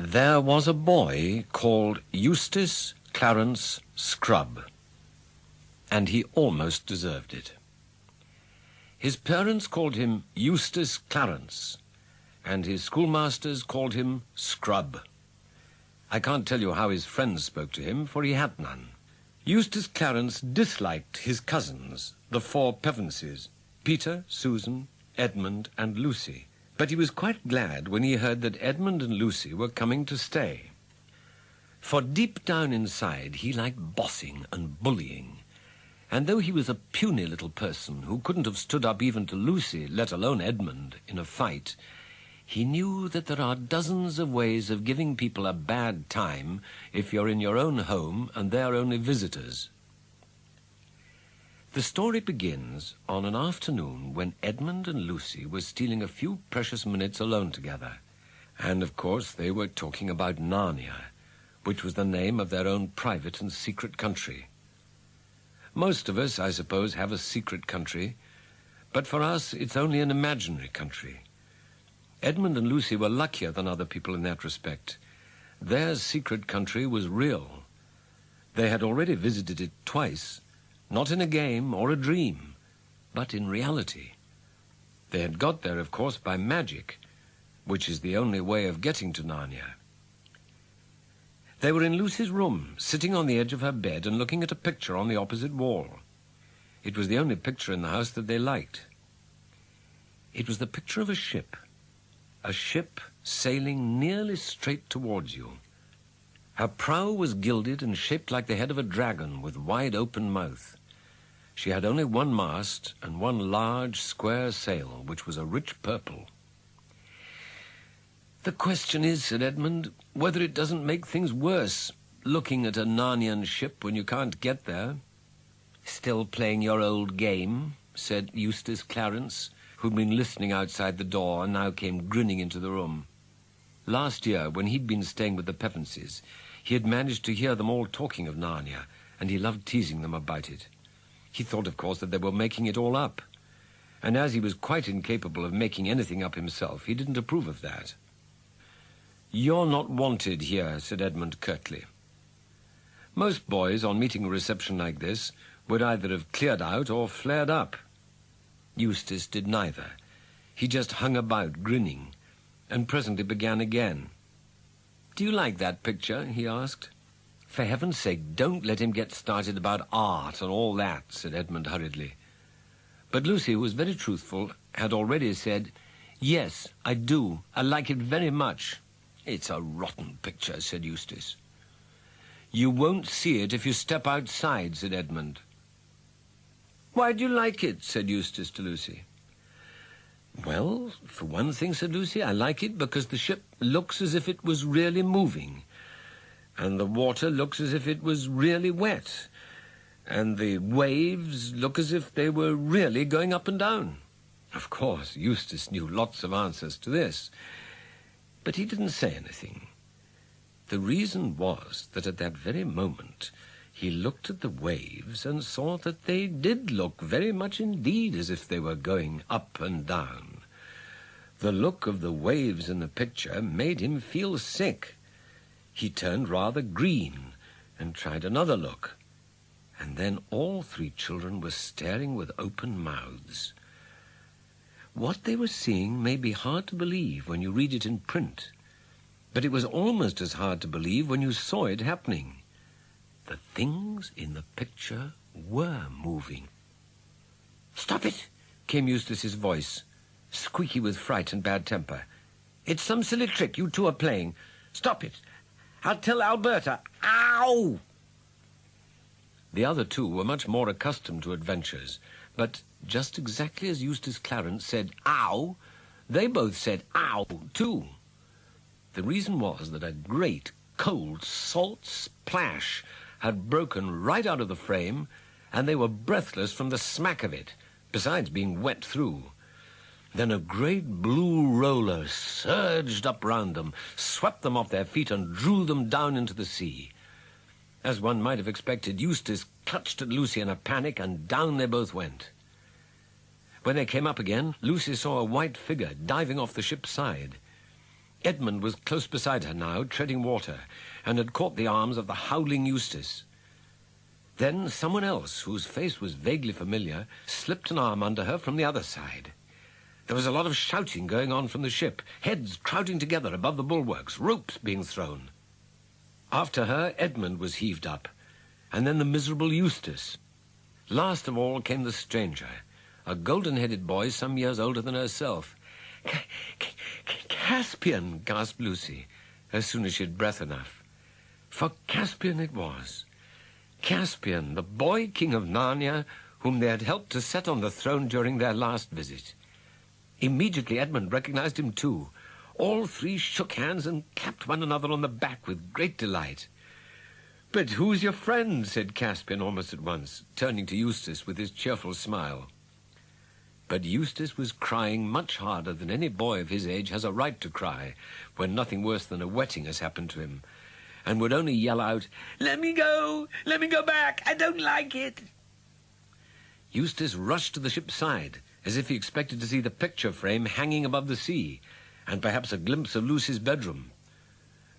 There was a boy called Eustace Clarence Scrubb, and he almost deserved it. His parents called him Eustace Clarence, and his schoolmasters called him Scrubb. I can't tell you how his friends spoke to him, for he had none. Eustace Clarence disliked his cousins, the four Pevenses, Peter, Susan, Edmund, and Lucy, but he was quite glad when he heard that Edmund and Lucy were coming to stay. For deep down inside he liked bossing and bullying, and though he was a puny little person who couldn't have stood up even to Lucy, let alone Edmund, in a fight, he knew that there are dozens of ways of giving people a bad time if you're in your own home and they're only visitors. The story begins on an afternoon when Edmund and Lucy were stealing a few precious minutes alone together. And, of course, they were talking about Narnia, which was the name of their own private and secret country. Most of us, I suppose, have a secret country, but for us it's only an imaginary country. Edmund and Lucy were luckier than other people in that respect. Their secret country was real. They had already visited it twice, not in a game or a dream, but in reality. They had got there, of course, by magic, which is the only way of getting to Narnia. They were in Lucy's room, sitting on the edge of her bed and looking at a picture on the opposite wall. It was the only picture in the house that they liked. It was the picture of a ship sailing nearly straight towards you. Her prow was gilded and shaped like the head of a dragon with wide-open mouth. She had only one mast and one large square sail, which was a rich purple. "The question is," said Edmund, "whether it doesn't make things worse, looking at a Narnian ship when you can't get there." "Still playing your old game?" said Eustace Clarence, who'd been listening outside the door and now came grinning into the room. Last year, when he'd been staying with the Pevenses, he had managed to hear them all talking of Narnia, and he loved teasing them about it. He thought, of course, that they were making it all up, and as he was quite incapable of making anything up himself, he didn't approve of that. "You're not wanted here," said Edmund curtly. Most boys, on meeting a reception like this, would either have cleared out or flared up. Eustace did neither. He just hung about, grinning, and presently began again. "Do you like that picture?" he asked. "For heaven's sake, don't let him get started about art and all that," said Edmund hurriedly. But Lucy, who was very truthful, had already said, "Yes, I do. I like it very much." "It's a rotten picture," said Eustace. "You won't see it if you step outside," said Edmund. "Why do you like it?" said Eustace to Lucy. "Well, for one thing," said Lucy, "I like it because the ship looks as if it was really moving, and the water looks as if it was really wet, and the waves look as if they were really going up and down." Of course, Eustace knew lots of answers to this, but he didn't say anything. The reason was that at that very moment he looked at the waves and saw that they did look very much indeed as if they were going up and down. The look of the waves in the picture made him feel sick. He turned rather green and tried another look, and then all three children were staring with open mouths. What they were seeing may be hard to believe when you read it in print, but it was almost as hard to believe when you saw it happening. The things in the picture were moving. "Stop it!" came Eustace's voice, squeaky with fright and bad temper. "It's some silly trick you two are playing. Stop it! I'll tell Alberta. Ow!" The other two were much more accustomed to adventures, but just exactly as Eustace Clarence said, "Ow!" they both said, "Ow!" too. The reason was that a great, cold, salt splash had broken right out of the frame, and they were breathless from the smack of it, besides being wet through. Then a great blue roller surged up round them, swept them off their feet, and drew them down into the sea. As one might have expected, Eustace clutched at Lucy in a panic, and down they both went. When they came up again, Lucy saw a white figure diving off the ship's side. Edmund was close beside her now, treading water, and had caught the arms of the howling Eustace. Then someone else, whose face was vaguely familiar, slipped an arm under her from the other side. There was a lot of shouting going on from the ship, heads crowding together above the bulwarks, ropes being thrown. After her, Edmund was heaved up, and then the miserable Eustace. Last of all came the stranger, a golden-headed boy some years older than herself. Caspian, gasped Lucy, as soon as she had breath enough. For Caspian it was. Caspian, the boy king of Narnia, whom they had helped to set on the throne during their last visit. Immediately Edmund recognized him too. All three shook hands and clapped one another on the back with great delight. "But who's your friend?" said Caspian almost at once, turning to Eustace with his cheerful smile. But Eustace was crying much harder than any boy of his age has a right to cry when nothing worse than a wetting has happened to him, and would only yell out, Let me go back, I don't like it." Eustace rushed to the ship's side, as if he expected to see the picture frame hanging above the sea, and perhaps a glimpse of Lucy's bedroom.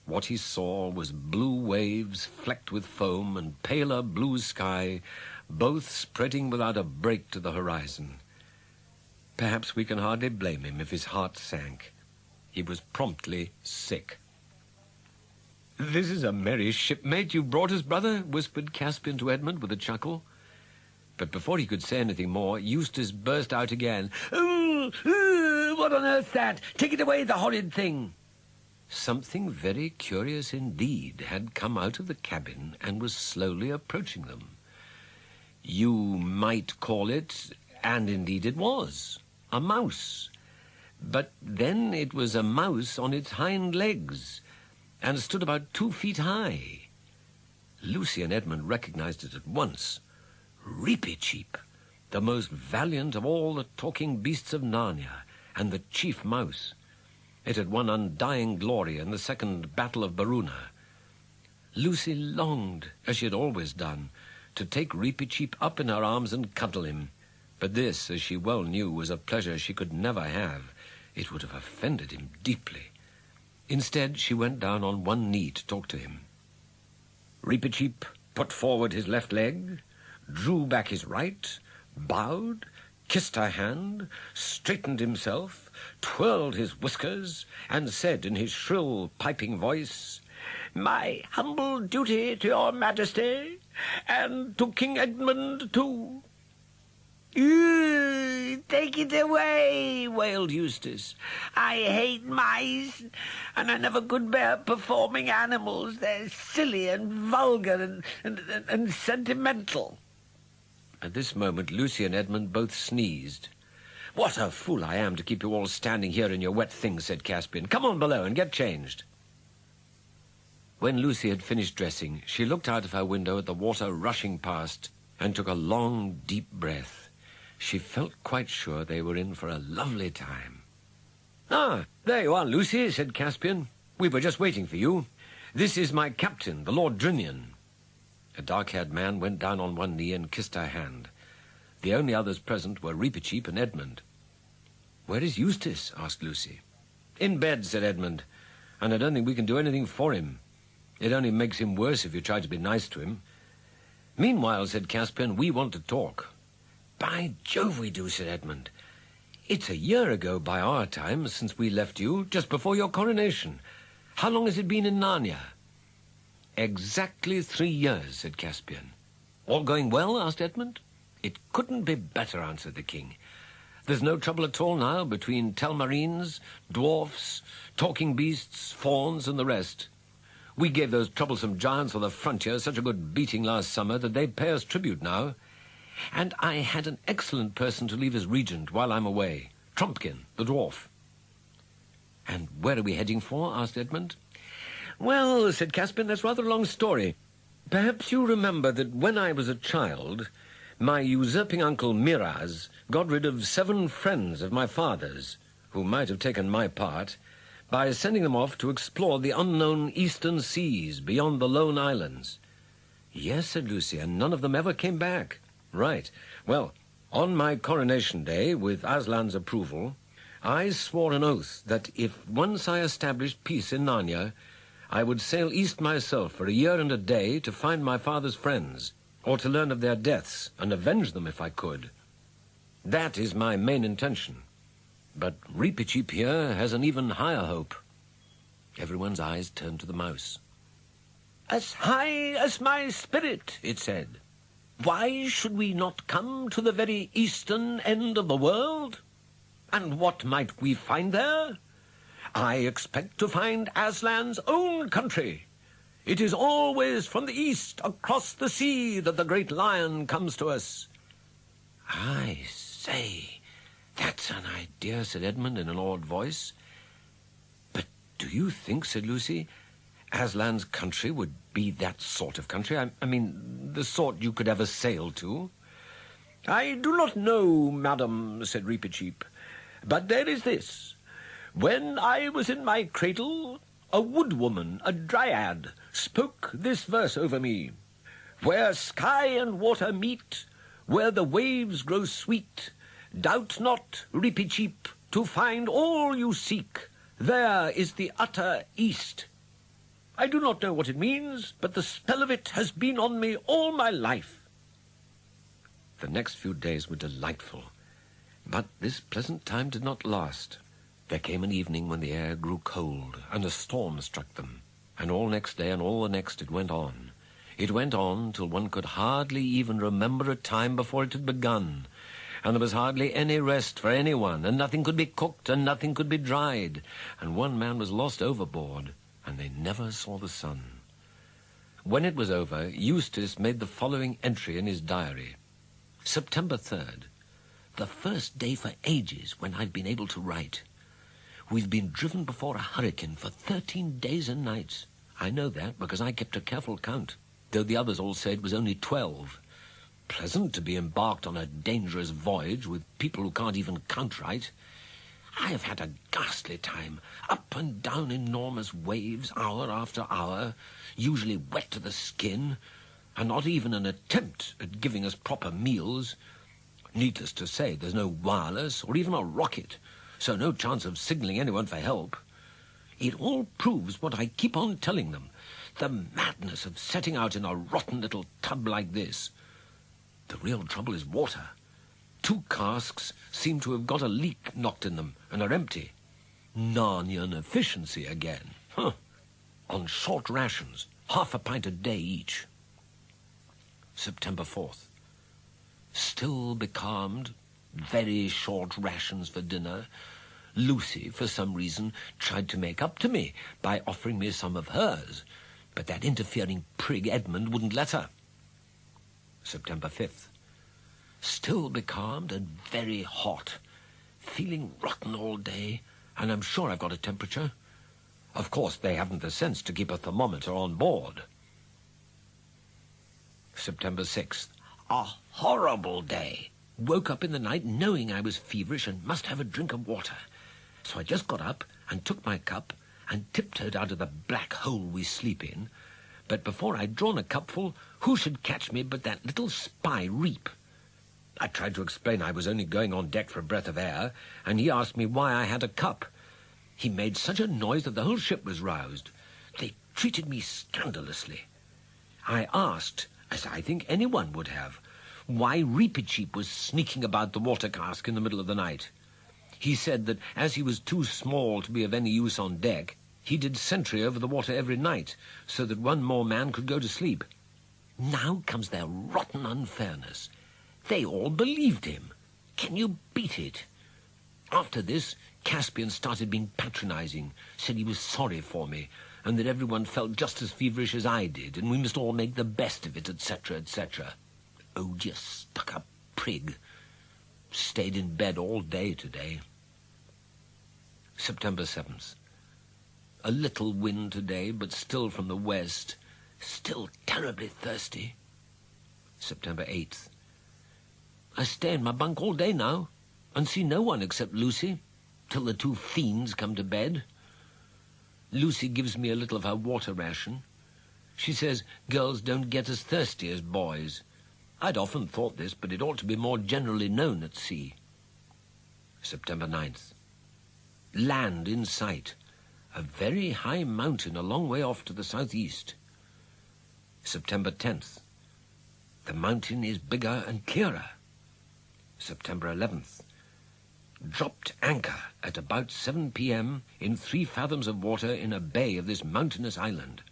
What he saw was blue waves flecked with foam and paler blue sky, both spreading without a break to the horizon. Perhaps we can hardly blame him if his heart sank. He was promptly sick. "This is a merry shipmate you've brought us, brother," whispered Caspian to Edmund with a chuckle. But before he could say anything more, Eustace burst out again. What on earth's that? Take it away, the horrid thing!" Something very curious indeed had come out of the cabin and was slowly approaching them. You might call it, and indeed it was, a mouse. But then it was a mouse on its hind legs, and stood about 2 feet high. Lucy and Edmund recognized it at once. Reepicheep, the most valiant of all the talking beasts of Narnia, and the chief mouse. It had won undying glory in the second Battle of Baruna. Lucy longed, as she had always done, to take Reepicheep up in her arms and cuddle him. But this, as she well knew, was a pleasure she could never have. It would have offended him deeply. Instead, she went down on one knee to talk to him. Reepicheep put forward his left leg, drew back his right, bowed, kissed her hand, straightened himself, twirled his whiskers, and said in his shrill, piping voice, "My humble duty to your majesty, and to King Edmund too." "Take it away," wailed Eustace. "I hate mice, and I never could bear performing animals. They're silly and vulgar and sentimental." At this moment, Lucy and Edmund both sneezed. "What a fool I am to keep you all standing here in your wet things," said Caspian. "Come on below and get changed." When Lucy had finished dressing, she looked out of her window at the water rushing past and took a long, deep breath. She felt quite sure they were in for a lovely time. "Ah, there you are, Lucy," said Caspian. "We were just waiting for you. This is my captain, the Lord Drinian." A dark-haired man went down on one knee and kissed her hand. The only others present were Reepicheep and Edmund. "Where is Eustace?" asked Lucy. "In bed," said Edmund, "and I don't think we can do anything for him. It only makes him worse if you try to be nice to him." "Meanwhile," said Caspian, "we want to talk." "By Jove we do," said Edmund. "It's a year ago by our time since we left you, just before your coronation. How long has it been in Narnia?" "Exactly 3 years," said Caspian. "All going well?" asked Edmund. "It couldn't be better," answered the king. "There's no trouble at all now between Telmarines, dwarfs, talking beasts, fauns, and the rest. We gave those troublesome giants on the frontier such a good beating last summer that they pay us tribute now. And I had an excellent person to leave as regent while I'm away, Trumpkin, the dwarf." "And where are we heading for?" asked Edmund. "Well," said Caspian, "that's rather a long story. Perhaps you remember that when I was a child, my usurping uncle Miraz got rid of 7 friends of my father's, who might have taken my part, by sending them off to explore the unknown eastern seas beyond the Lone Islands." "Yes," said Lucy, "and none of them ever came back." "Right. Well, on my coronation day, with Aslan's approval, I swore an oath that if once I established peace in Narnia, I would sail east myself for a year and a day to find my father's friends, or to learn of their deaths and avenge them if I could. That is my main intention. But Reepicheep here has an even higher hope. Everyone's eyes turned to the mouse. "As high as my spirit," it said. "Why should we not come to the very eastern end of the world? And what might we find there? I expect to find Aslan's own country. It is always from the east, across the sea, that the great lion comes to us." "I say, that's an idea," said Edmund in an awed voice. "But do you think," said Lucy, "Aslan's country would be that sort of country? I mean, the sort you could ever sail to?" "I do not know, madam," said Reepicheep, "but there is this. When I was in my cradle, a woodwoman, a dryad, spoke this verse over me. Where sky and water meet, where the waves grow sweet, doubt not, Reepicheep, to find all you seek. There is the utter east. I do not know what it means, but the spell of it has been on me all my life." The next few days were delightful, but this pleasant time did not last. There came an evening when the air grew cold, and a storm struck them, and all next day and all the next it went on. It went on till one could hardly even remember a time before it had begun, and there was hardly any rest for anyone, and nothing could be cooked, and nothing could be dried, and one man was lost overboard, and they never saw the sun. When it was over, Eustace made the following entry in his diary. September 3rd. The first day for ages when I've been able to write. We've been driven before a hurricane for 13 days and nights. I know that because I kept a careful count, though the others all said it was only 12. Pleasant to be embarked on a dangerous voyage with people who can't even count right. I have had a ghastly time, up and down enormous waves, hour after hour, usually wet to the skin, and not even an attempt at giving us proper meals. Needless to say, there's no wireless or even a rocket, so no chance of signaling anyone for help. It all proves what I keep on telling them, the madness of setting out in a rotten little tub like this. The real trouble is water. 2 casks seem to have got a leak knocked in them and are empty. Narnian efficiency again. On short rations, half a pint a day each. September 4th. Still becalmed, very short rations for dinner. Lucy, for some reason, tried to make up to me by offering me some of hers, but that interfering prig Edmund wouldn't let her. September 5th. Still becalmed and very hot. Feeling rotten all day, and I'm sure I've got a temperature. Of course, they haven't the sense to keep a thermometer on board. September 6th. A horrible day. Woke up in the night knowing I was feverish and must have a drink of water. So I just got up and took my cup and tiptoed out of the black hole we sleep in. But before I'd drawn a cupful, who should catch me but that little spy Reep? I tried to explain I was only going on deck for a breath of air, and he asked me why I had a cup. He made such a noise that the whole ship was roused. They treated me scandalously. I asked, as I think anyone would have, why Reepicheep was sneaking about the water cask in the middle of the night. He said that as he was too small to be of any use on deck, he did sentry over the water every night, so that one more man could go to sleep. Now comes their rotten unfairness. They all believed him. Can you beat it? After this, Caspian started being patronizing, said he was sorry for me, and that everyone felt just as feverish as I did, and we must all make the best of it, etc., etc. Oh, just stuck-up prig. Stayed in bed all day today. September 7th. A little wind today, but still from the west. Still terribly thirsty. September 8th. I stay in my bunk all day now, and see no one except Lucy, till the 2 fiends come to bed. Lucy gives me a little of her water ration. She says girls don't get as thirsty as boys. I'd often thought this, but it ought to be more generally known at sea. September 9th. land in sight, a very high mountain a long way off to the southeast. September 10th. The mountain is bigger and clearer. September 11th. Dropped anchor at about 7 p.m. in 3 fathoms of water in a bay of this mountainous island.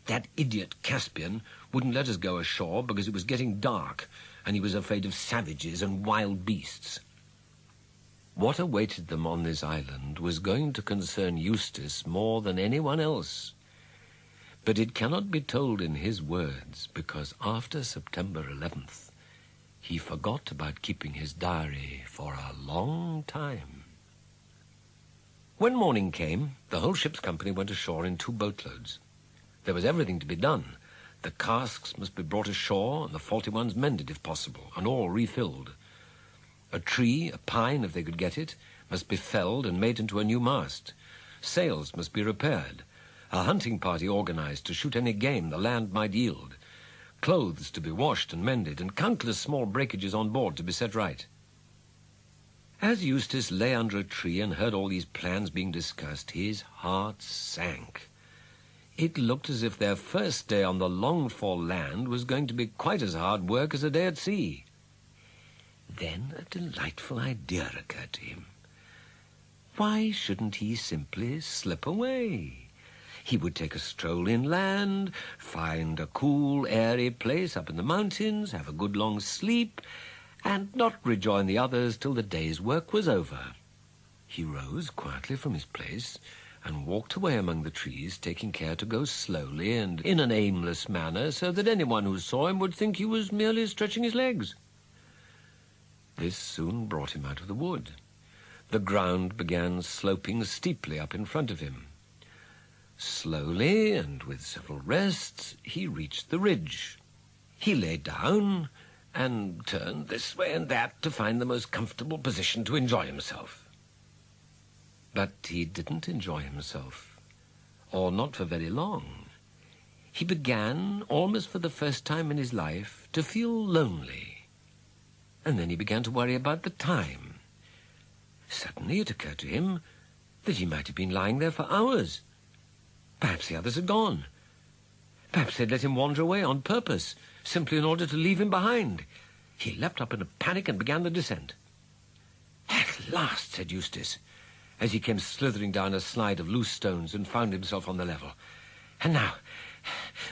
That idiot Caspian wouldn't let us go ashore because it was getting dark and he was afraid of savages and wild beasts. What awaited them on this island was going to concern Eustace more than anyone else. But it cannot be told in his words, because after September 11th, he forgot about keeping his diary for a long time. When morning came, the whole ship's company went ashore in 2 boatloads. There was everything to be done. The casks must be brought ashore and the faulty ones mended if possible, and all refilled. A tree, a pine if they could get it, must be felled and made into a new mast. Sails must be repaired. A hunting party organized to shoot any game the land might yield. Clothes to be washed and mended, and countless small breakages on board to be set right. As Eustace lay under a tree and heard all these plans being discussed, his heart sank. It looked as if their first day on the longed-for land was going to be quite as hard work as a day at sea. Then a delightful idea occurred to him. Why shouldn't he simply slip away? He would take a stroll inland, find a cool, airy place up in the mountains, have a good long sleep, and not rejoin the others till the day's work was over. He rose quietly from his place and walked away among the trees, taking care to go slowly and in an aimless manner so that anyone who saw him would think he was merely stretching his legs. This soon brought him out of the wood. The ground began sloping steeply up in front of him. Slowly, and with several rests, he reached the ridge. He lay down and turned this way and that to find the most comfortable position to enjoy himself. But he didn't enjoy himself, or not for very long. He began, almost for the first time in his life, to feel lonely. And then he began to worry about the time. Suddenly it occurred to him that he might have been lying there for hours. Perhaps the others had gone. Perhaps they'd let him wander away on purpose, simply in order to leave him behind. He leapt up in a panic and began the descent. "At last," said Eustace, as he came slithering down a slide of loose stones and found himself on the level. "And now,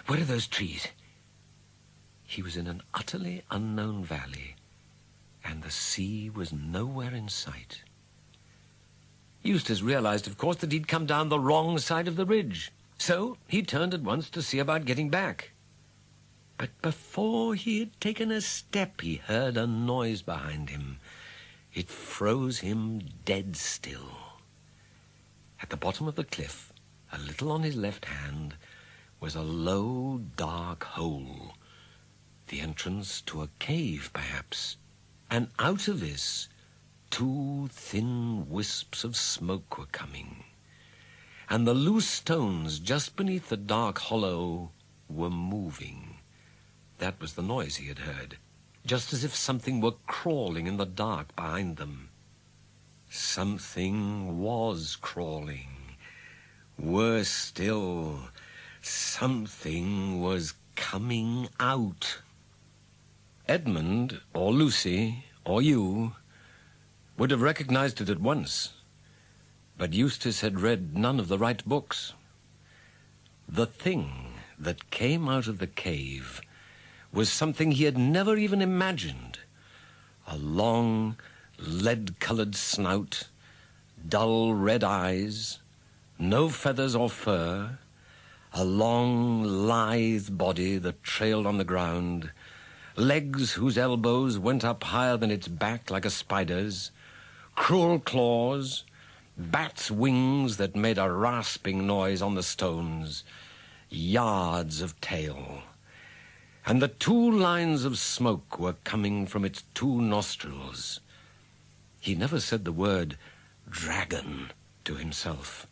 where are those trees?" He was in an utterly unknown valley, and the sea was nowhere in sight. Eustace realized, of course, that he'd come down the wrong side of the ridge. So he turned at once to see about getting back. But before he had taken a step, he heard a noise behind him. It froze him dead still. At the bottom of the cliff, a little on his left hand, was a low, dark hole. The entrance to a cave, perhaps. And out of this, 2 thin wisps of smoke were coming. And the loose stones just beneath the dark hollow were moving. That was the noise he had heard, just as if something were crawling in the dark behind them. Something was crawling. Worse still, something was coming out. Edmund, or Lucy, or you, would have recognized it at once. But Eustace had read none of the right books. The thing that came out of the cave was something he had never even imagined. A long, lead-colored snout, dull red eyes, no feathers or fur, a long, lithe body that trailed on the ground, legs whose elbows went up higher than its back like a spider's, cruel claws, bat's wings that made a rasping noise on the stones, yards of tail. And the 2 lines of smoke were coming from its 2 nostrils. He never said the word dragon to himself,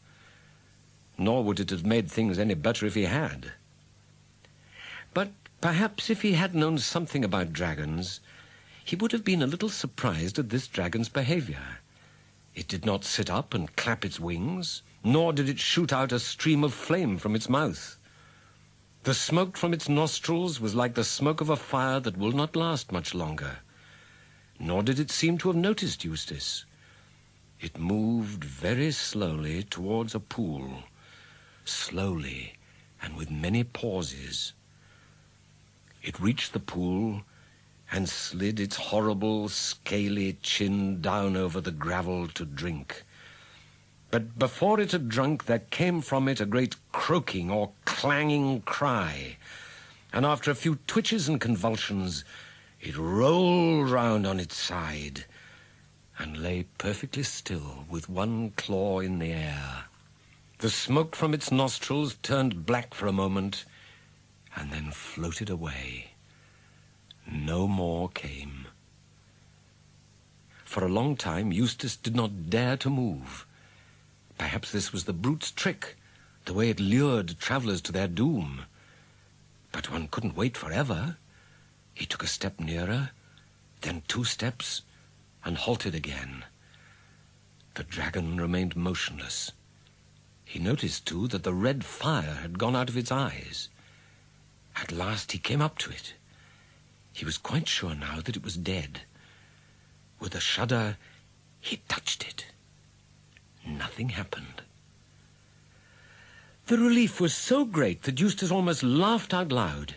nor would it have made things any better if he had. But perhaps if he had known something about dragons, he would have been a little surprised at this dragon's behavior. It did not sit up and clap its wings, nor did it shoot out a stream of flame from its mouth. The smoke from its nostrils was like the smoke of a fire that will not last much longer. Nor did it seem to have noticed Eustace. It moved very slowly towards a pool, slowly and with many pauses. It reached the pool and slid its horrible, scaly chin down over the gravel to drink. But before it had drunk, there came from it a great croaking or clanging cry, and after a few twitches and convulsions, it rolled round on its side and lay perfectly still with one claw in the air. The smoke from its nostrils turned black for a moment and then floated away. No more came. For a long time, Eustace did not dare to move. Perhaps this was the brute's trick, the way it lured travellers to their doom. But one couldn't wait forever. He took a step nearer, then 2 steps, and halted again. The dragon remained motionless. He noticed, too, that the red fire had gone out of its eyes. At last he came up to it. He was quite sure now that it was dead. With a shudder, he touched it. Nothing happened. The relief was so great that Eustace almost laughed out loud.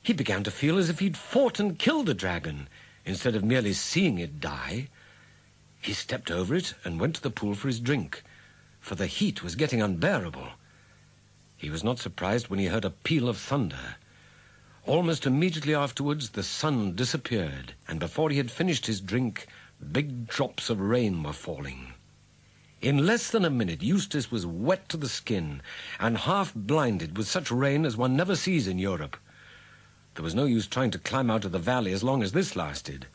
He began to feel as if he'd fought and killed the dragon, instead of merely seeing it die. He stepped over it and went to the pool for his drink, for the heat was getting unbearable. He was not surprised when he heard a peal of thunder. Almost immediately afterwards, the sun disappeared, and before he had finished his drink, big drops of rain were falling. In less than a minute, Eustace was wet to the skin and half blinded with such rain as one never sees in Europe. There was no use trying to climb out of the valley as long as this lasted.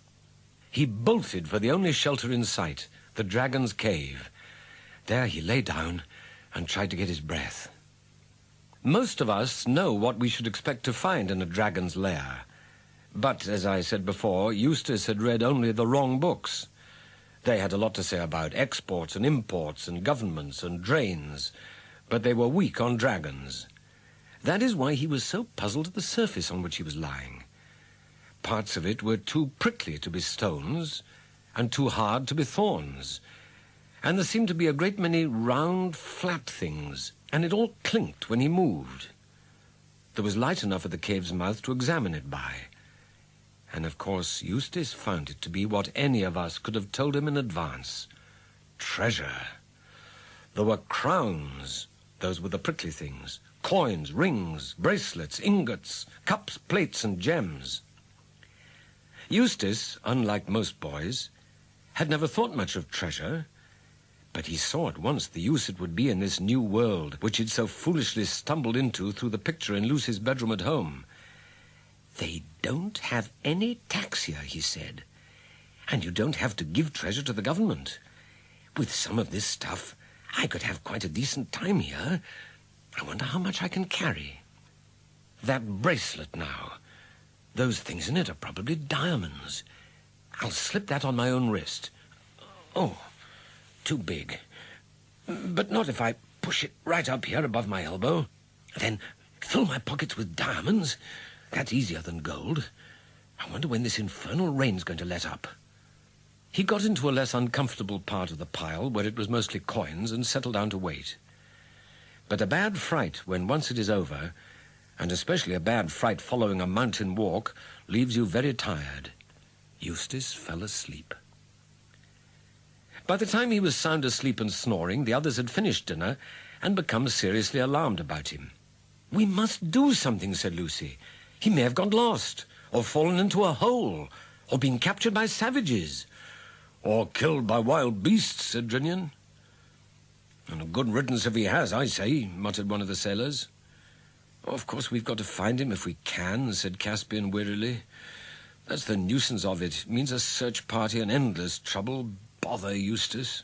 He bolted for the only shelter in sight, the dragon's cave. There he lay down and tried to get his breath. Most of us know what we should expect to find in a dragon's lair. But, as I said before, Eustace had read only the wrong books. They had a lot to say about exports and imports and governments and drains, but they were weak on dragons. That is why he was so puzzled at the surface on which he was lying. Parts of it were too prickly to be stones, and too hard to be thorns, and there seemed to be a great many round, flat things, and it all clinked when he moved. There was light enough at the cave's mouth to examine it by, and of course Eustace found it to be what any of us could have told him in advance. Treasure. There were crowns, those were the prickly things, coins, rings, bracelets, ingots, cups, plates, and gems. Eustace, unlike most boys, had never thought much of treasure, but he saw at once the use it would be in this new world which he'd so foolishly stumbled into through the picture in Lucy's bedroom at home. "They don't have any tax here," he said, "and you don't have to give treasure to the government. With some of this stuff, I could have quite a decent time here. I wonder how much I can carry. That bracelet now, those things in it are probably diamonds. I'll slip that on my own wrist. Oh, too big. But not if I push it right up here above my elbow. Then fill my pockets with diamonds. That's easier than gold. I wonder when this infernal rain's going to let up." He got into a less uncomfortable part of the pile, where it was mostly coins, and settled down to wait. But a bad fright, when once it is over, and especially a bad fright following a mountain walk, leaves you very tired. Eustace fell asleep. By the time he was sound asleep and snoring, the others had finished dinner and become seriously alarmed about him. "We must do something," said Lucy. "He may have got lost, or fallen into a hole, or been captured by savages." "Or killed by wild beasts," said Drinian. "And a good riddance if he has, I say," muttered one of the sailors. "Of course we've got to find him if we can," said Caspian wearily. "That's the nuisance of it. It means a search party and endless trouble. Bother Eustace."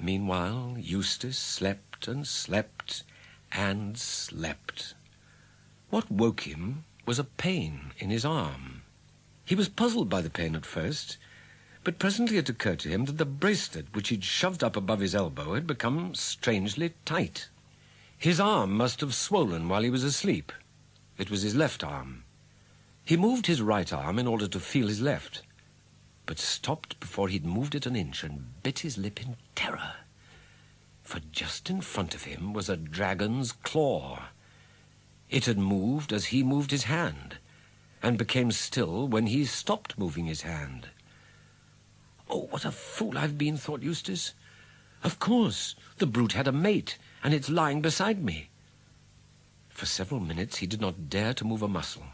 Meanwhile, Eustace slept and slept and slept. What woke him was a pain in his arm. He was puzzled by the pain at first, But presently it occurred to him that the bracelet which he'd shoved up above his elbow had become strangely tight. His arm must have swollen while he was asleep. It was his left arm. He moved his right arm in order to feel his left, but stopped before he'd moved it an inch and bit his lip in terror. For just in front of him was a dragon's claw. It had moved as he moved his hand, and became still when he stopped moving his hand. "Oh, what a fool I've been," thought Eustace. "Of course, the brute had a mate, and it's lying beside me." For several minutes he did not dare to move a muscle.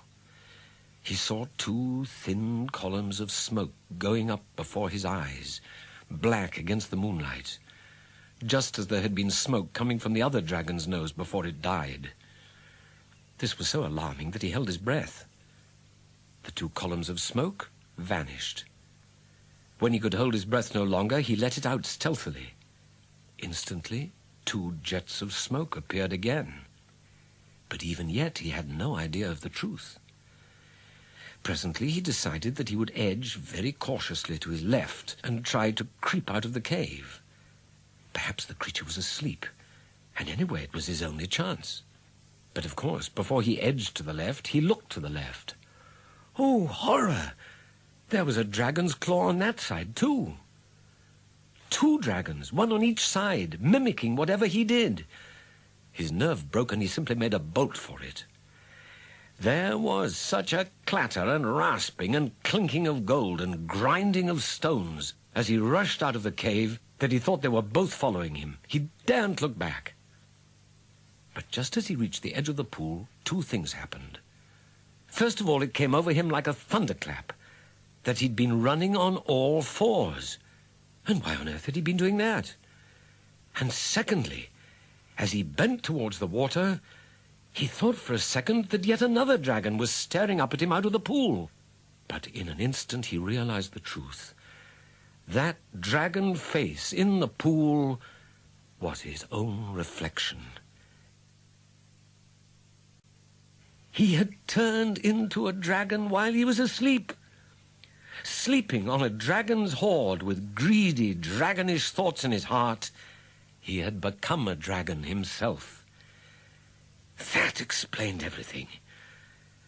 He saw two thin columns of smoke going up before his eyes, black against the moonlight, just as there had been smoke coming from the other dragon's nose before it died. This was so alarming that he held his breath. The two columns of smoke vanished. When he could hold his breath no longer, he let it out stealthily. Instantly, two jets of smoke appeared again. But even yet he had no idea of the truth. Presently he decided that he would edge very cautiously to his left and try to creep out of the cave. Perhaps the creature was asleep, and anyway it was his only chance. But of course, before he edged to the left, he looked to the left. Oh, horror! There was a dragon's claw on that side, too. Two dragons, one on each side, mimicking whatever he did. His nerve broke, and he simply made a bolt for it. There was such a clatter and rasping and clinking of gold and grinding of stones as he rushed out of the cave that he thought they were both following him. He daren't look back. But just as he reached the edge of the pool, two things happened. First of all, it came over him like a thunderclap that he'd been running on all fours. And why on earth had he been doing that? And secondly, as he bent towards the water, he thought for a second that yet another dragon was staring up at him out of the pool. But in an instant he realized the truth. That dragon face in the pool was his own reflection. He had turned into a dragon while he was asleep. Sleeping on a dragon's hoard with greedy, dragonish thoughts in his heart, he had become a dragon himself. That explained everything.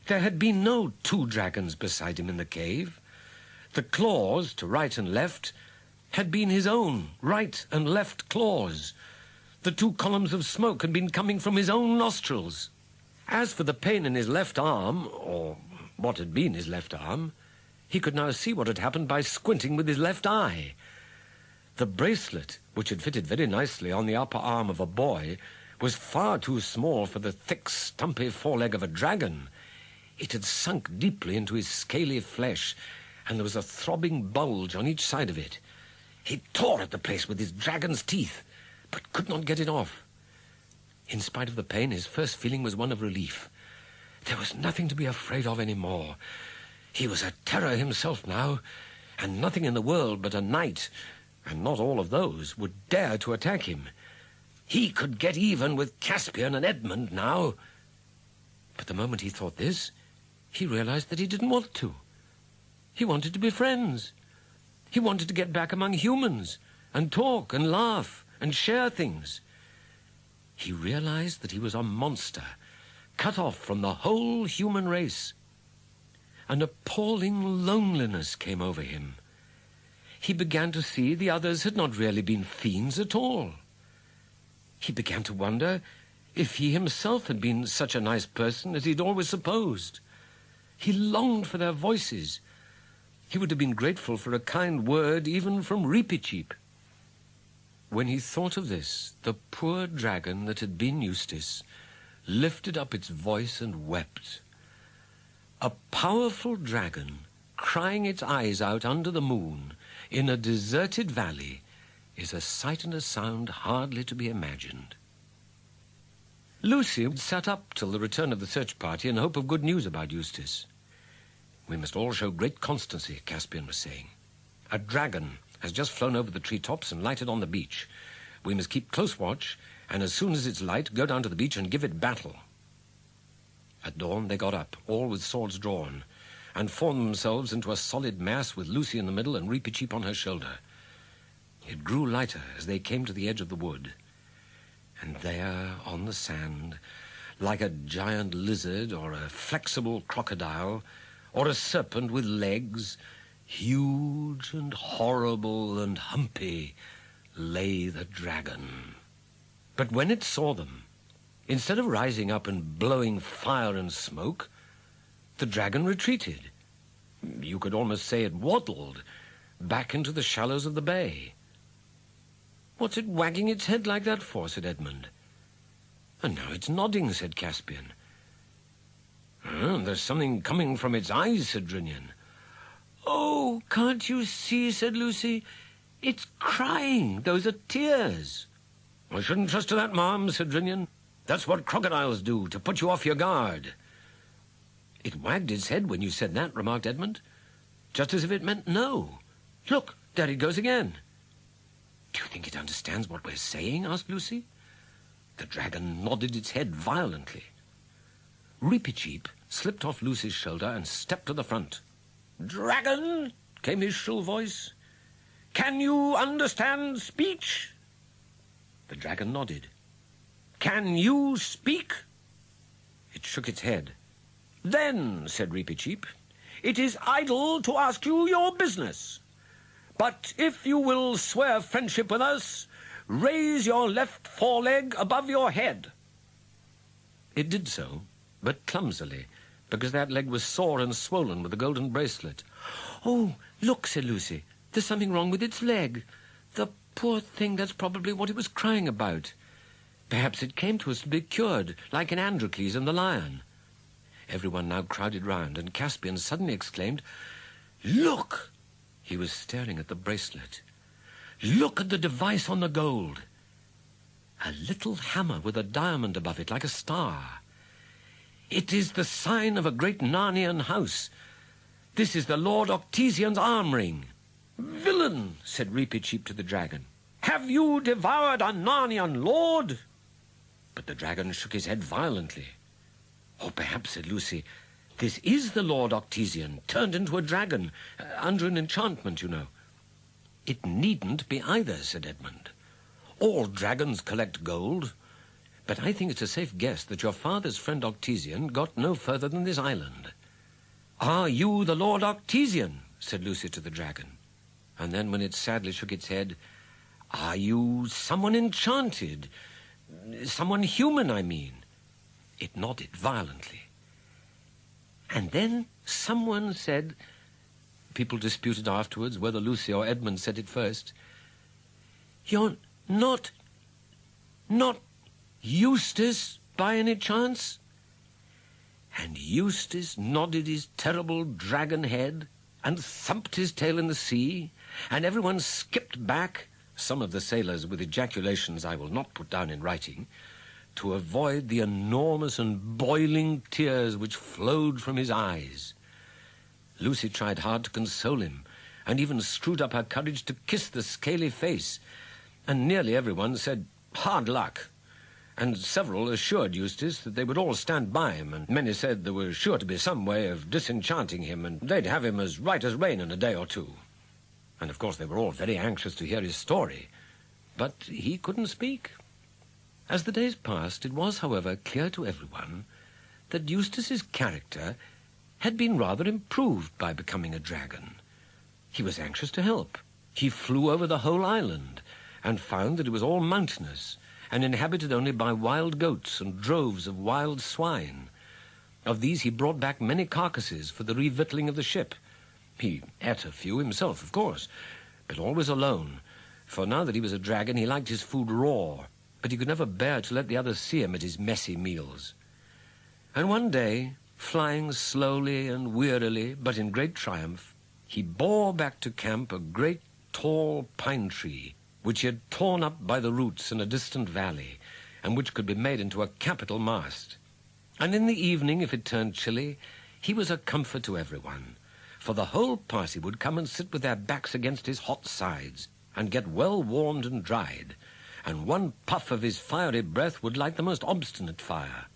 There had been no two dragons beside him in the cave. The claws, to right and left, had been his own right and left claws. The two columns of smoke had been coming from his own nostrils. As for the pain in his left arm, or what had been his left arm, he could now see what had happened by squinting with his left eye. The bracelet, which had fitted very nicely on the upper arm of a boy, was far too small for the thick, stumpy foreleg of a dragon. It had sunk deeply into his scaly flesh, and there was a throbbing bulge on each side of it. He tore at the place with his dragon's teeth, but could not get it off. In spite of the pain, his first feeling was one of relief. There was nothing to be afraid of any more. He was a terror himself now, and nothing in the world but a knight, and not all of those, would dare to attack him. He could get even with Caspian and Edmund now. But the moment he thought this, he realized that he didn't want to. He wanted to be friends. He wanted to get back among humans and talk and laugh and share things. He realized that he was a monster, cut off from the whole human race. An appalling loneliness came over him. He began to see the others had not really been fiends at all. He began to wonder if he himself had been such a nice person as he'd always supposed. He longed for their voices. He would have been grateful for a kind word even from Reepicheep. When he thought of this, the poor dragon that had been Eustace lifted up its voice and wept. A powerful dragon, crying its eyes out under the moon in a deserted valley, is a sight and a sound hardly to be imagined. Lucy sat up till the return of the search party in hope of good news about Eustace. "We must all show great constancy," Caspian was saying. "A dragon has just flown over the treetops and lighted on the beach. We must keep close watch, and as soon as it's light, go down to the beach and give it battle." At dawn they got up, all with swords drawn, and formed themselves into a solid mass with Lucy in the middle and Reepicheep on her shoulder. It grew lighter as they came to the edge of the wood. And there, on the sand, like a giant lizard or a flexible crocodile or a serpent with legs, huge and horrible and humpy, lay the dragon. But when it saw them, instead of rising up and blowing fire and smoke, the dragon retreated. You could almost say it waddled back into the shallows of the bay. "What's it wagging its head like that for?" said Edmund. "And now it's nodding," said Caspian. "There's something coming from its eyes," said Drinian. "Oh, can't you see?" said Lucy. "It's crying. Those are tears." "I shouldn't trust to that, ma'am," said Drinian. "That's what crocodiles do, to put you off your guard." "It wagged its head when you said that," remarked Edmund, "just as if it meant no. Look, there it goes again." "Do you think it understands what we're saying?" asked Lucy. The dragon nodded its head violently. Reepicheep slipped off Lucy's shoulder and stepped to the front. "Dragon," came his shrill voice, "can you understand speech?" The dragon nodded. "Can you speak?" It shook its head. "Then," said Reepicheep, "it is idle to ask you your business. But if you will swear friendship with us, raise your left foreleg above your head." It did so, but clumsily, because that leg was sore and swollen with the golden bracelet. "Oh, look," said Lucy, "there's something wrong with its leg. The poor thing, that's probably what it was crying about. Perhaps it came to us to be cured, like in Androcles and the lion." Everyone now crowded round, and Caspian suddenly exclaimed, "Look!" He was staring at the bracelet. "Look at the device on the gold. A little hammer with a diamond above it, like a star. It is the sign of a great Narnian house. This is the Lord Octesian's arm ring." "Villain," said Reepicheep to the dragon, "have you devoured a Narnian lord?" But the dragon shook his head violently. "Oh, perhaps," said Lucy, "this is the Lord Octesian, turned into a dragon, under an enchantment, you know." "It needn't be either," said Edmund. "All dragons collect gold. But I think it's a safe guess that your father's friend Octesian got no further than this island." "Are you the Lord Octesian?" said Lucy to the dragon. And then, when it sadly shook its head, "Are you someone enchanted? Someone human, I mean?" It nodded violently. And then someone said, people disputed afterwards whether Lucy or Edmund said it first, "You're not Eustace by any chance?" And Eustace nodded his terrible dragon head and thumped his tail in the sea, and everyone skipped back, some of the sailors with ejaculations I will not put down in writing, to avoid the enormous and boiling tears which flowed from his eyes. Lucy tried hard to console him, and even screwed up her courage to kiss the scaly face, and nearly everyone said, "Hard luck," and several assured Eustace that they would all stand by him, and many said there was sure to be some way of disenchanting him, and they'd have him as right as rain in a day or two. And of course they were all very anxious to hear his story, but he couldn't speak. As the days passed, it was, however, clear to everyone that Eustace's character had been rather improved by becoming a dragon. He was anxious to help. He flew over the whole island and found that it was all mountainous and inhabited only by wild goats and droves of wild swine. Of these he brought back many carcasses for the revictualling of the ship. He ate a few himself, of course, but always alone, for now that he was a dragon he liked his food raw, but he could never bear to let the others see him at his messy meals. And one day, flying slowly and wearily, but in great triumph, he bore back to camp a great tall pine tree, which he had torn up by the roots in a distant valley, and which could be made into a capital mast. And in the evening, if it turned chilly, he was a comfort to everyone, for the whole party would come and sit with their backs against his hot sides, and get well warmed and dried, and one puff of his fiery breath would light the most obstinate fire.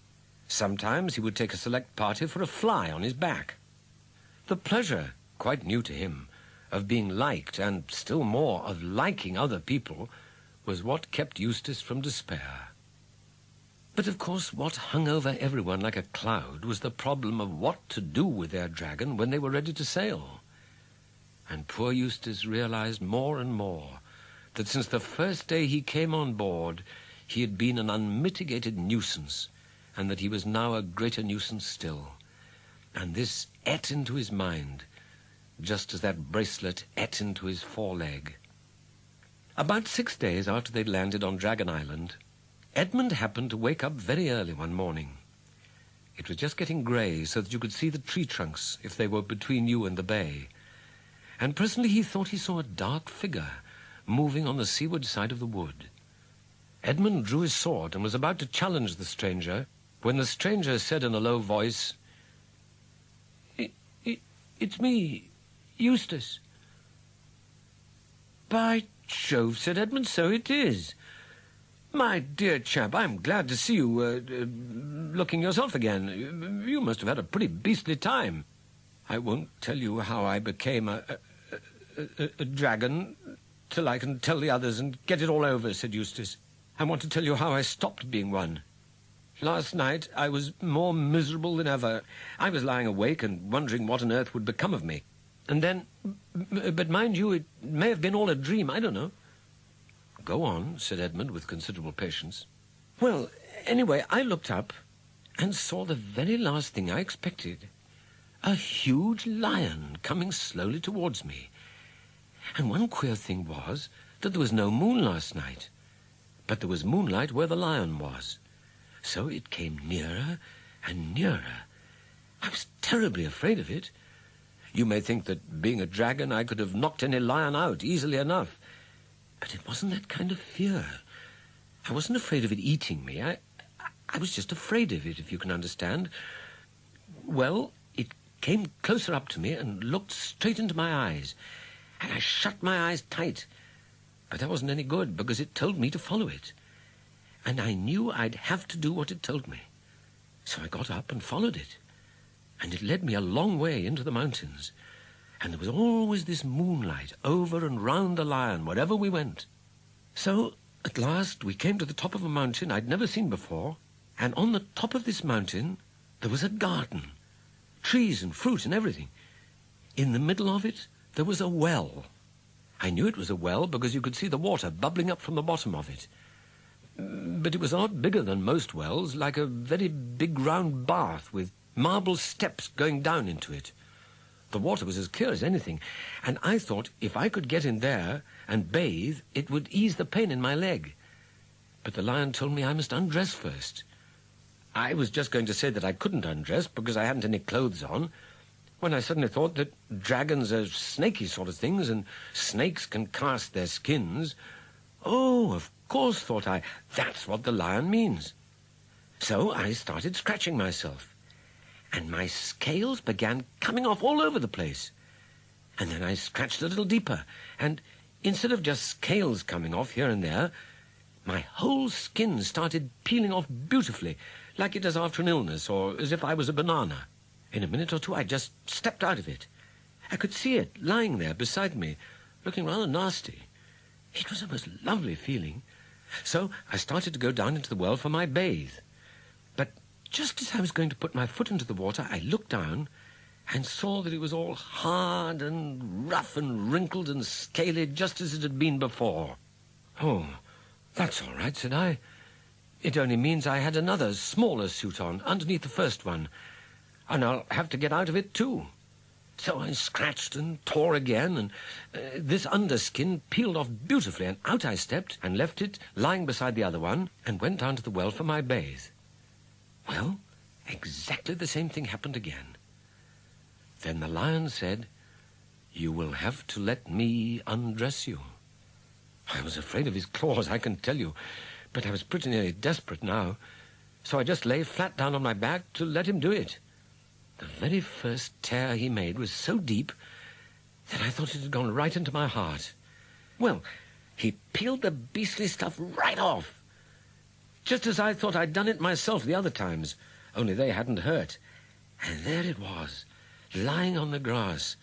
Sometimes he would take a select party for a fly on his back. The pleasure, quite new to him, of being liked, and still more of liking other people, was what kept Eustace from despair. But of course what hung over everyone like a cloud was the problem of what to do with their dragon when they were ready to sail. And poor Eustace realized more and more that since the first day he came on board, he had been an unmitigated nuisance, and that he was now a greater nuisance still. And this ate into his mind, just as that bracelet ate into his foreleg. About 6 days after they'd landed on Dragon Island, Edmund happened to wake up very early one morning. It was just getting grey, so that you could see the tree trunks if they were between you and the bay. And presently he thought he saw a dark figure moving on the seaward side of the wood. Edmund drew his sword and was about to challenge the stranger, when the stranger said in a low voice, "It's me, Eustace." "By Jove," said Edmund, "so it is. My dear chap, I'm glad to see you looking yourself again. You must have had a pretty beastly time." "I won't tell you how I became a dragon till I can tell the others and get it all over," said Eustace. "I want to tell you how I stopped being one. Last night I was more miserable than ever. I was lying awake and wondering what on earth would become of me. And then, but mind you, it may have been all a dream, I don't know." "Go on," said Edmund with considerable patience. "Well, anyway, I looked up and saw the very last thing I expected. A huge lion coming slowly towards me. And one queer thing was that there was no moon last night, but there was moonlight where the lion was. So it came nearer and nearer. I was terribly afraid of it. You may think that, being a dragon, I could have knocked any lion out easily enough. But it wasn't that kind of fear. I wasn't afraid of it eating me. I was just afraid of it, if you can understand. Well, it came closer up to me and looked straight into my eyes, and I shut my eyes tight. But that wasn't any good, because it told me to follow it. And I knew I'd have to do what it told me. So I got up and followed it. And it led me a long way into the mountains. And there was always this moonlight over and round the lion wherever we went. So, at last, we came to the top of a mountain I'd never seen before, and on the top of this mountain there was a garden, trees and fruit and everything. In the middle of it there was a well. I knew it was a well because you could see the water bubbling up from the bottom of it. But it was a lot bigger than most wells, like a very big round bath with marble steps going down into it. The water was as clear as anything, and I thought if I could get in there and bathe, it would ease the pain in my leg. But the lion told me I must undress first. I was just going to say that I couldn't undress because I hadn't any clothes on, when I suddenly thought that dragons are snaky sort of things, and snakes can cast their skins. Oh, of course, thought I, that's what the lion means. So I started scratching myself, and my scales began coming off all over the place. And then I scratched a little deeper, and instead of just scales coming off here and there, my whole skin started peeling off beautifully, like it does after an illness, or as if I was a banana. In a minute or two I just stepped out of it. I could see it lying there beside me, looking rather nasty. It was a most lovely feeling. So I started to go down into the well for my bathe. But just as I was going to put my foot into the water, I looked down and saw that it was all hard and rough and wrinkled and scaly, just as it had been before. "Oh, that's all right," said I. "It only means I had another, smaller suit on, underneath the first one, and I'll have to get out of it too." So I scratched and tore again, and this underskin peeled off beautifully, and out I stepped and left it lying beside the other one and went down to the well for my bathe. Well, exactly the same thing happened again. Then the lion said, "You will have to let me undress you." I was afraid of his claws, I can tell you, but I was pretty nearly desperate now, so I just lay flat down on my back to let him do it. The very first tear he made was so deep that I thought it had gone right into my heart. Well, he peeled the beastly stuff right off, just as I thought I'd done it myself the other times, only they hadn't hurt. And there it was, lying on the grass,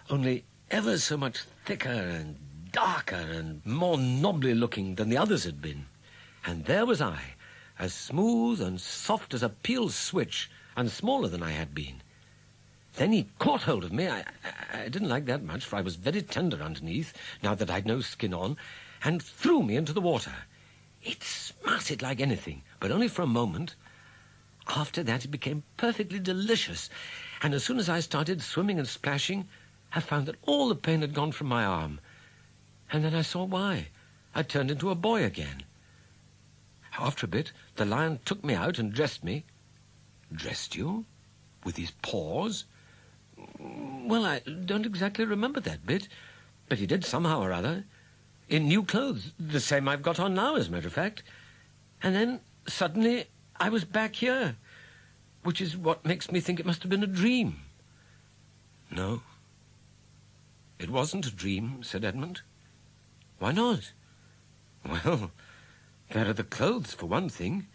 only ever so much thicker and darker and more knobbly looking than the others had been. And there was I, as smooth and soft as a peel switch, and smaller than I had been. Then he caught hold of me. I didn't like that much, for I was very tender underneath, now that I'd no skin on, and threw me into the water. It smarted like anything, but only for a moment. After that, it became perfectly delicious, and as soon as I started swimming and splashing, I found that all the pain had gone from my arm. And then I saw why. I turned into a boy again. After a bit, the lion took me out and dressed me. Dressed you? With his paws? Well, I don't exactly remember that bit, but he did somehow or other. In new clothes, the same I've got on now, as a matter of fact. And then, suddenly, I was back here, which is what makes me think it must have been a dream. No, it wasn't a dream, said Edmund. Why not? Well, there are the clothes, for one thing,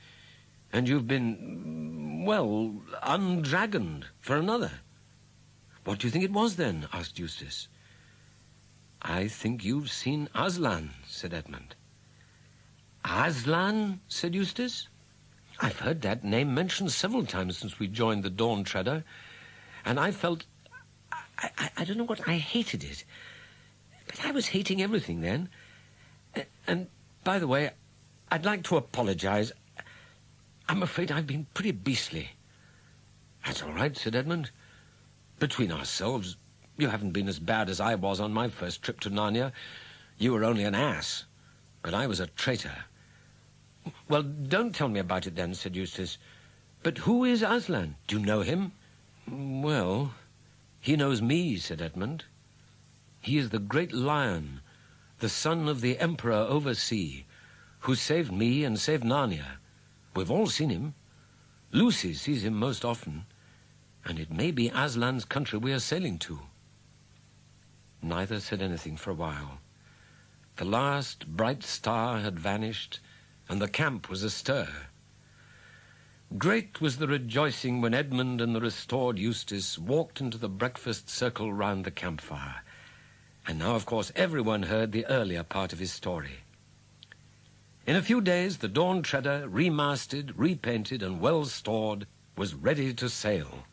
and you've been, well, undragoned for another. What do you think it was, then? Asked Eustace. I think you've seen Aslan, said Edmund. Aslan? Said Eustace. I've heard that name mentioned several times since we joined the Dawn Treader, and I felt... I don't know what, I hated it. But I was hating everything then. And, by the way, I'd like to apologize. I'm afraid I've been pretty beastly. That's all right, said Edmund. Between ourselves, you haven't been as bad as I was on my first trip to Narnia. You were only an ass, but I was a traitor. Well, don't tell me about it then, said Eustace. But who is Aslan? Do you know him? Well, he knows me, said Edmund. He is the great lion, the son of the Emperor oversea, who saved me and saved Narnia. We've all seen him. Lucy sees him most often, and it may be Aslan's country we are sailing to. Neither said anything for a while. The last bright star had vanished, and the camp was astir. Great was the rejoicing when Edmund and the restored Eustace walked into the breakfast circle round the campfire. And now, of course, everyone heard the earlier part of his story. In a few days, the Dawn Treader, remasted, repainted, and well-stored, was ready to sail.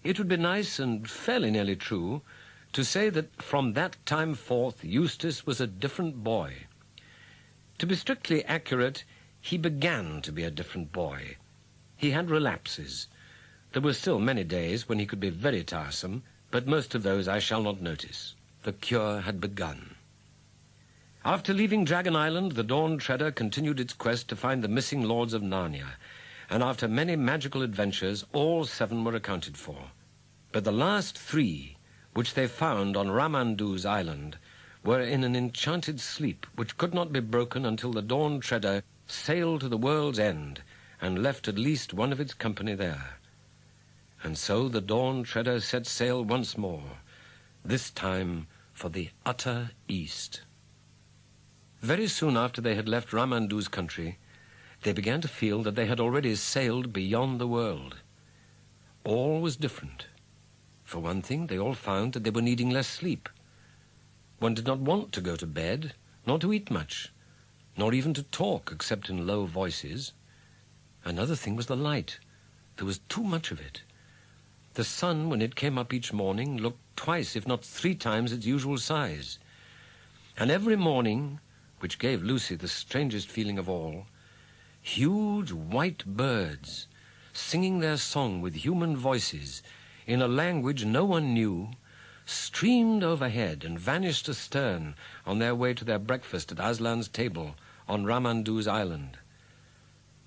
It would be nice and fairly nearly true to say that from that time forth Eustace was a different boy. To be strictly accurate, he began to be a different boy. He had relapses. There were still many days when he could be very tiresome, but most of those I shall not notice. The cure had begun. After leaving Dragon Island, the Dawn Treader continued its quest to find the missing lords of Narnia, and after many magical adventures, all 7 were accounted for. But the last 3, which they found on Ramandu's island, were in an enchanted sleep which could not be broken until the Dawn Treader sailed to the world's end and left at least one of its company there. And so the Dawn Treader set sail once more, this time for the utter east. Very soon after they had left Ramandu's country, they began to feel that they had already sailed beyond the world. All was different. For one thing, they all found that they were needing less sleep. One did not want to go to bed, nor to eat much, nor even to talk except in low voices. Another thing was the light. There was too much of it. The sun, when it came up each morning, looked twice, if not 3 times, its usual size. And every morning, which gave Lucy the strangest feeling of all, huge white birds, singing their song with human voices in a language no one knew, streamed overhead and vanished astern on their way to their breakfast at Aslan's table on Ramandu's island.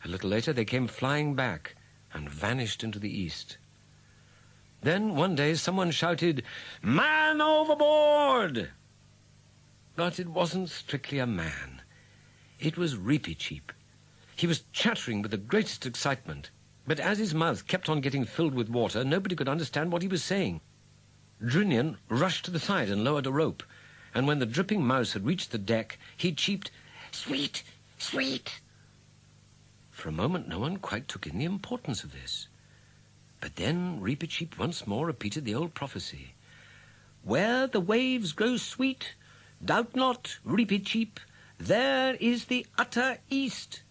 A little later they came flying back and vanished into the east. Then one day someone shouted, "Man overboard!" But it wasn't strictly a man. It was Reepicheep. He was chattering with the greatest excitement, but as his mouth kept on getting filled with water, nobody could understand what he was saying. Drinian rushed to the side and lowered a rope, and when the dripping mouse had reached the deck, he cheeped, "Sweet, sweet." For a moment no one quite took in the importance of this. But then Reepicheep once more repeated the old prophecy. Where the waves grow sweet, doubt not, Reepicheep, there is the utter east.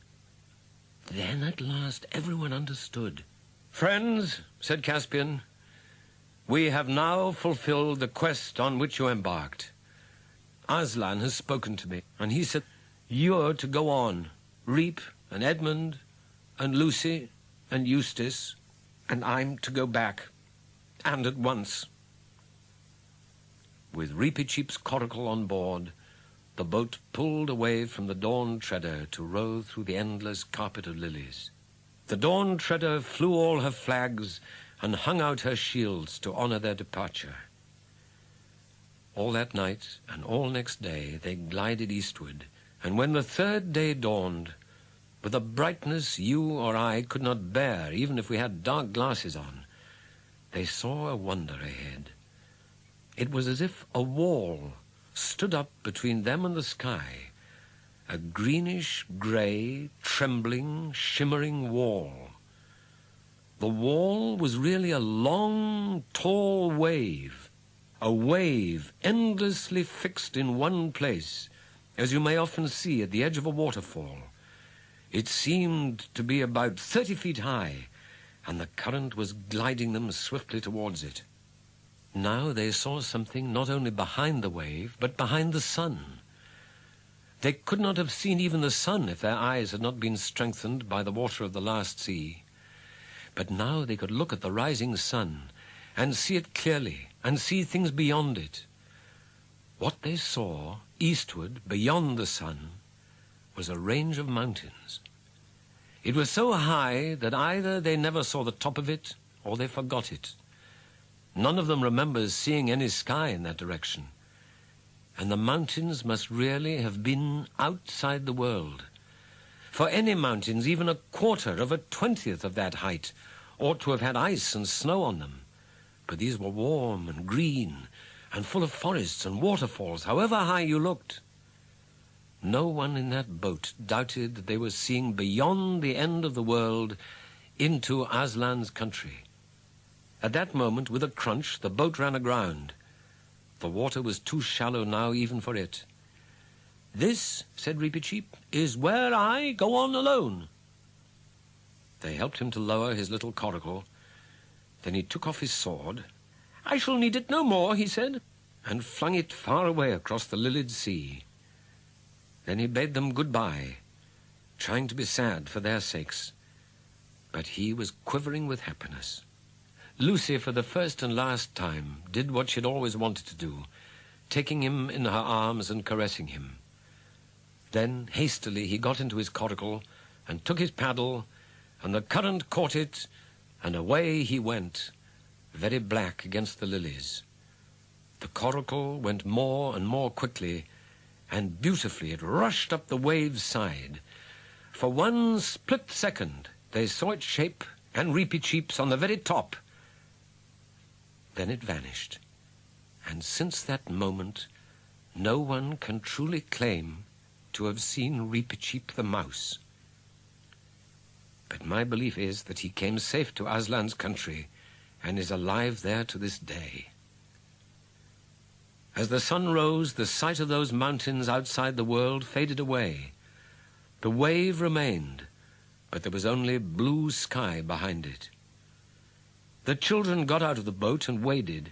Then at last everyone understood. Friends, said Caspian, we have now fulfilled the quest on which you embarked. Aslan has spoken to me, and he said, you're to go on, Reep and Edmund and Lucy and Eustace, and I'm to go back, and at once. With Reepicheep's coracle on board, the boat pulled away from the Dawn Treader to row through the endless carpet of lilies. The Dawn Treader flew all her flags and hung out her shields to honor their departure. All that night and all next day they glided eastward, and when the third day dawned, with a brightness you or I could not bear even if we had dark glasses on, they saw a wonder ahead. It was as if a wall stood up between them and the sky, a greenish-grey, trembling, shimmering wall. The wall was really a long, tall wave, a wave endlessly fixed in one place, as you may often see at the edge of a waterfall. It seemed to be about 30 feet high, and the current was gliding them swiftly towards it. Now they saw something not only behind the wave, but behind the sun. They could not have seen even the sun if their eyes had not been strengthened by the water of the last sea. But now they could look at the rising sun and see it clearly and see things beyond it. What they saw eastward, beyond the sun, was a range of mountains. It was so high that either they never saw the top of it or they forgot it. None of them remembers seeing any sky in that direction. And the mountains must really have been outside the world. For any mountains, even a quarter of a 20th of that height, ought to have had ice and snow on them. But these were warm and green and full of forests and waterfalls, however high you looked. No one in that boat doubted that they were seeing beyond the end of the world into Aslan's country. At that moment, with a crunch, the boat ran aground. The water was too shallow now even for it. This, said Reepicheep, is where I go on alone. They helped him to lower his little coracle. Then he took off his sword. I shall need it no more, he said, and flung it far away across the lilied sea. Then he bade them goodbye, trying to be sad for their sakes. But he was quivering with happiness. Lucy, for the first and last time, did what she'd always wanted to do, taking him in her arms and caressing him. Then, hastily, he got into his coracle and took his paddle, and the current caught it, and away he went, very black against the lilies. The coracle went more and more quickly, and beautifully it rushed up the wave's side. For one split second, they saw its shape and Reepicheep's on the very top. Then it vanished, and since that moment, no one can truly claim to have seen Reepicheep the mouse. But my belief is that he came safe to Aslan's country and is alive there to this day. As the sun rose, the sight of those mountains outside the world faded away. The wave remained, but there was only blue sky behind it. The children got out of the boat and waded,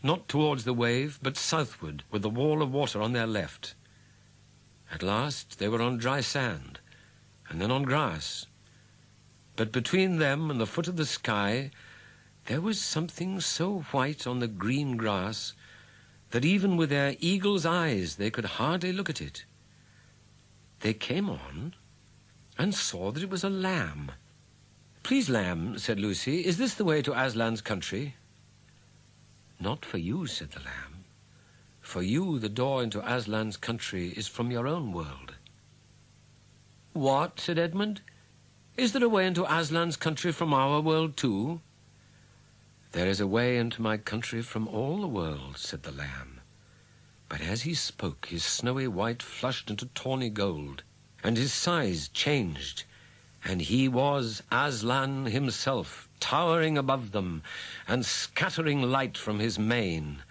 not towards the wave, but southward, with the wall of water on their left. At last they were on dry sand, and then on grass. But between them and the foot of the sky, there was something so white on the green grass that even with their eagle's eyes they could hardly look at it. They came on and saw that it was a lamb. Please, lamb, said Lucy, is this the way to Aslan's country? Not for you, said the lamb. For you the door into Aslan's country is from your own world. What, said Edmund? Is there a way into Aslan's country from our world too? There is a way into my country from all the world, said the lamb. But as he spoke, his snowy white flushed into tawny gold, and his size changed, And he was Aslan himself, towering above them and scattering light from his mane.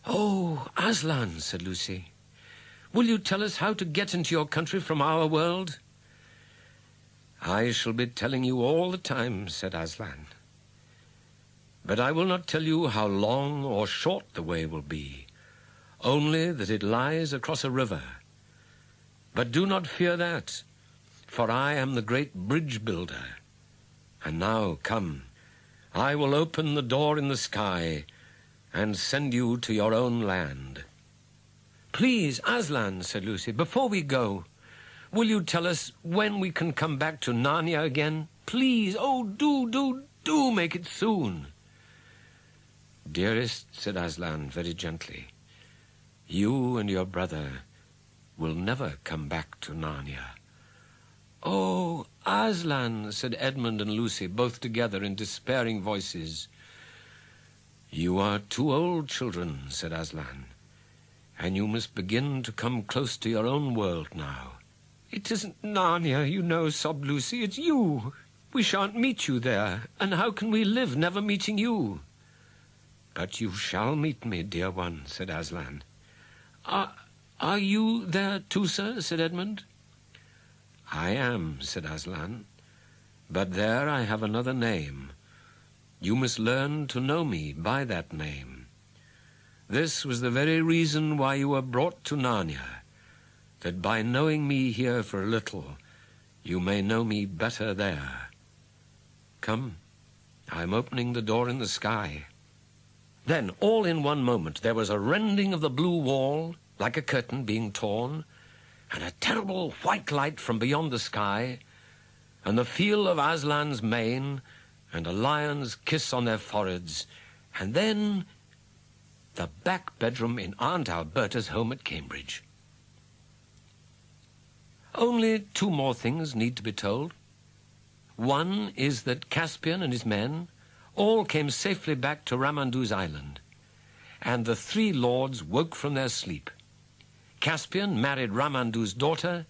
"Oh, Aslan," said Lucy, "will you tell us how to get into your country from our world?" "I shall be telling you all the time," said Aslan. "But I will not tell you how long or short the way will be, only that it lies across a river. But do not fear that, for I am the great bridge builder. And now, come, I will open the door in the sky and send you to your own land." "Please, Aslan," said Lucy, "before we go, will you tell us when we can come back to Narnia again? Please, oh, do make it soon." "Dearest," said Aslan very gently, "you and your brother will never come back to Narnia." "Oh, Aslan," said Edmund and Lucy, both together in despairing voices. "You are too old, children," said Aslan, "and you must begin to come close to your own world now." "It isn't Narnia, you know," sobbed Lucy. "It's you. We shan't meet you there, and how can we live never meeting you?" "But you shall meet me, dear one," said Aslan. Are you there too, sir?" said Edmund. "I am," said Aslan, "but there I have another name. You must learn to know me by that name. This was the very reason why you were brought to Narnia, that by knowing me here for a little, you may know me better there. Come, I am opening the door in the sky." Then, all in one moment, there was a rending of the blue wall, like a curtain being torn, and a terrible white light from beyond the sky, and the feel of Aslan's mane, and a lion's kiss on their foreheads, and then the back bedroom in Aunt Alberta's home at Cambridge. Only two more things need to be told. One is that Caspian and his men all came safely back to Ramandu's island, and the three lords woke from their sleep. Caspian married Ramandu's daughter,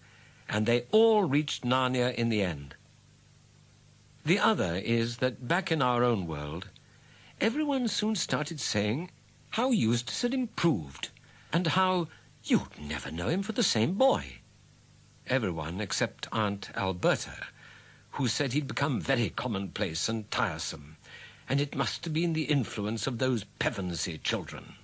and they all reached Narnia in the end. The other is that back in our own world, everyone soon started saying how Eustace had improved, and how you'd never know him for the same boy. Everyone except Aunt Alberta, who said he'd become very commonplace and tiresome, and it must have been the influence of those Pevensey children.